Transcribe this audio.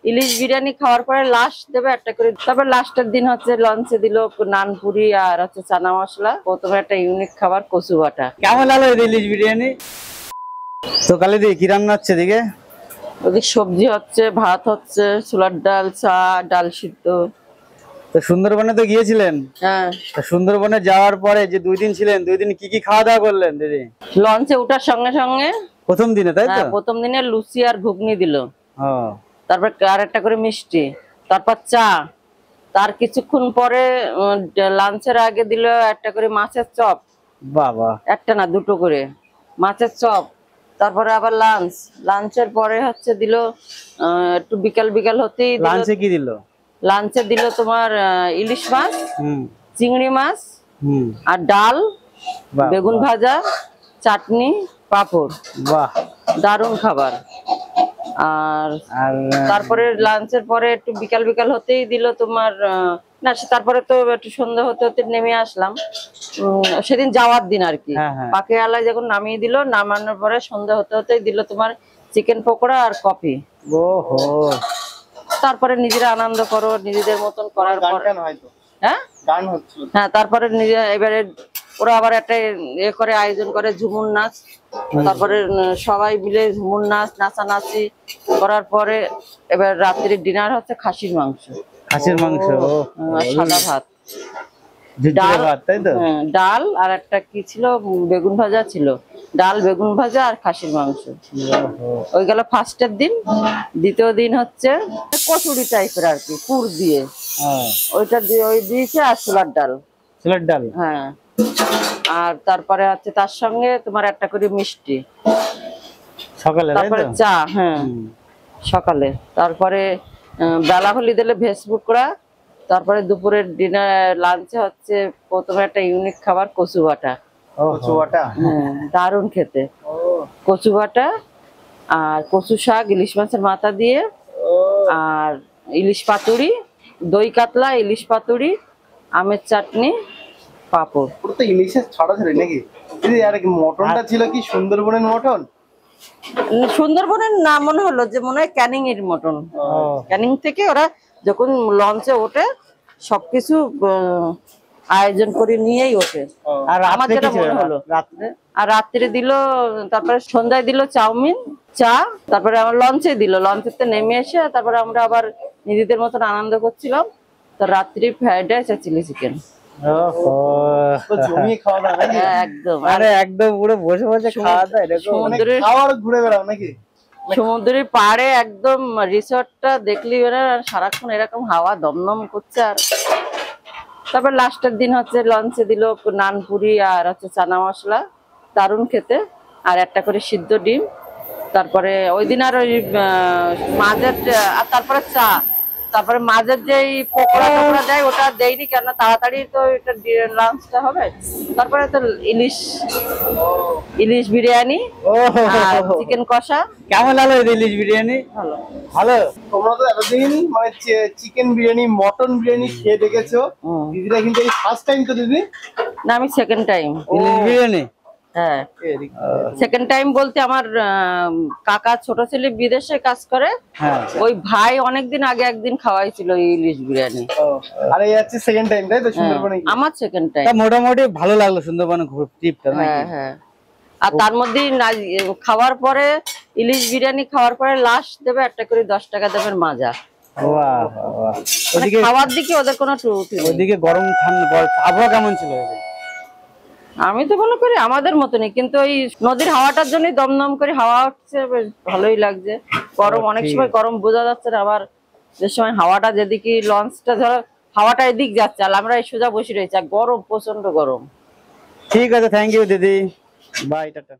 ইলিশ বিরিয়ানি খাওয়ার পরে লাস্ট দেবে একটা করে। তারপর লাস্টের দিন হচ্ছে লঞ্চে দিল নানপুরি আর হচ্ছে চানা মশলা। প্রথমে একটা ইউনিক খাবার কচু বাটা। কেমন লাগলো ইলিশ বিরিয়ানি? তো কালিদি কি রান্না হচ্ছে এদিকে? ওদিকে সবজি হচ্ছে, ভাত হচ্ছে, ছোলার ডাল, চা, ডাল সিদ্ধ। তো সুন্দরবনে তো গিয়েছিলেন, হ্যাঁ। তো সুন্দরবনে যাওয়ার পরে যে 2 দিন ছিলেন, 2 দিন কি কি খাওয়া দাওয়া করলেন দিদি? লঞ্চে ওঠার সঙ্গে সঙ্গে প্রথম দিনে তাই তো? প্রথম দিনে লুচি আর ঘুগনি দিল। ও, তারপর আর একটা করে মিষ্টি, তারপর চা। তার কিছুক্ষণ পরে লাঞ্চের আগে দিল একটা করে মাছের চপ। বাবা, একটা না দুটো করে মাছের চপ। তারপরে আবার লাঞ্চের পরে হচ্ছে দিল একটু বিকাল বিকাল হতেই লাঞ্চে কি দিল? লাঞ্চে দিল তোমার ইলিশ মাছ, চিংড়ি মাছ আর ডাল, বেগুন ভাজা, চাটনি, পাঁপড়। বাহ, দারুণ খাবার। আর তারপরে লাঞ্চের পরে একটু বিকাল বিকাল হতেই দিল তোমার না, তারপরে তো একটু সন্ধ্যা হতে হতে নেমে আসলাম। সেদিন যাওয়ার দিন আর কি, পাকে আলায় যখন নামিয়ে দিল, নামানোর পরে সন্ধ্যা হতে হতেই দিল তোমার চিকেন পকোড়া আর কফি। ওহো, তারপরে নিজেরা আনন্দ করো নিজেদের মতন করার পর। হ্যাঁ গান হচ্ছে। হ্যাঁ, তারপরে এবারে ওরা আবার একটা করে আয়োজন করে ঝুমুর নাচ। তারপরে সবাই মিলে ঝুমুর নাচ নাচানাচি করার পরে এবার রাত্রি ডিনার হচ্ছে খাসির মাংস। সাদা ভাত, ডাল আর একটা কি ছিল, বেগুন ভাজা ছিল। ডাল, বেগুন ভাজা আর খাসির মাংস। ওই গেল ফার্স্টের দিন। দ্বিতীয় দিন হচ্ছে কচুরি টাইপের আর কি, পুর দিয়ে ওইটা দিয়ে ওই দিয়েছে। আর ছোলার ডাল। হ্যাঁ, আর তারপরে হচ্ছে তার সঙ্গে তোমার একটা করে মিষ্টি সকালে, তারপরে চা। হ্যাঁ, সকালে। তারপরে বেলা হলি দিলে ভেজ পকোড়া। তারপরে দুপুরের ডিনার লাঞ্চে হচ্ছে প্রথমে একটা ইউনিক খাবার কচু বাটা। দারুণ খেতে। কচু বাটা আর কচু শাক, ইলিশ মাছের মাথা দিয়ে, আর ইলিশ পাতুরি, দই কাতলা, ইলিশ পাতুরি, আমের চাটনি, পাঁপড়। তো ইলিশের ছড়াছড়ি নাকি দিদি? আর মটনটা ছিল কি সুন্দরবনের মটন? সুন্দরবনের না, মনে হলো যে মনে হয় ক্যানিং এর মটন। ক্যানিং থেকে ওরা যখন লঞ্চে ওঠে সবকিছু আয়োজন করে নিয়েই ওঠে। আর আমার যেটা মনে হলো রাত্রে, আর রাত্রে দিল, তারপরে সন্ধ্যায় দিল চাউমিন, চা। তারপরে আমার লঞ্চে দিল, লঞ্চেতে নেমে এসে তারপরে আমরা আবার নিজেদের মতন আনন্দ করছিলাম। তো রাত্রি ফ্রাইড রাইস আর চিলি চিকেন। সমুদ্রের পাড়ে একদম রিসর্টটা দেখলি সারাক্ষণ এরকম হাওয়া দমদম করছে। আর তারপর লাস্টের দিন হচ্ছে লঞ্চে দিল নানপুরি আর হচ্ছে চানা মশলা, দারুণ খেতে। আর একটা করে সিদ্ধ ডিম। তারপরে ওই দিন আর ওই মাঝের, আর তারপরে চা। তারপরে মাঝের যে পকোড়া টকোড়া দেয় ওটা দেয়নি, কেন তাড়াতাড়ি তো এটা লাঞ্চটা হবে। তারপরে তো ইলিশ বিরিয়ানি, চিকেন কষা। কেমন লাগলো ইলিশ বিরিয়ানি? ভালো। ভালো। তোমরা তো এতদিন মানে চিকেন বিরিয়ানি, মটন বিরিয়ানি খেয়ে দেখেছো, দিদিরা কিন্তু এই ফার্স্ট টাইম তো দিদি? না, আমি সেকেন্ড টাইম ইলিশ বিরিয়ানি। হ্যাঁ, সেকেন্ড টাইম বলতে আমার কাকা ছোট ছেলে বিদেশে কাজ করে। ওই ভাই অনেকদিন আগে একদিন খাওয়াইছিল ইলিশ বিরিয়ানি। আর এই হচ্ছে সেকেন্ড টাইম তাই তো সুন্দরবনে? আমার সেকেন্ড টাইম। মোটামুটি ভালো লাগলো সুন্দরবনে ট্রিপটা। হ্যাঁ হ্যাঁ। আর তার মধ্যে খাওয়ার পরে ইলিশ বিরিয়ানি খাওয়ার পরে লাস্ট দেবে একটা করে 10 টাকা দেবেন মাজা। খাওয়ার দিকে ওদের কোনো ত্রুটি নেই। ওইদিকে গরম ঠান্ডা আবহাওয়া কেমন ছিল? আমি তো মনে করি আমাদের মতনই, কিন্তু ওই নদীর হাওয়াটার জন্যই দমদম করে হাওয়া হচ্ছে, বেশ ভালোই লাগছে। গরম অনেক সময় গরম বোঝা যাচ্ছে না, আবার যে সময় হাওয়াটা যেদিকে লঞ্চটা ধরো হাওয়াটা এদিক যাচ্ছে আর আমরা এই সোজা বসে রয়েছি, গরম, প্রচন্ড গরম। ঠিক আছে, থ্যাংক ইউ দিদি, বাই, টাটা।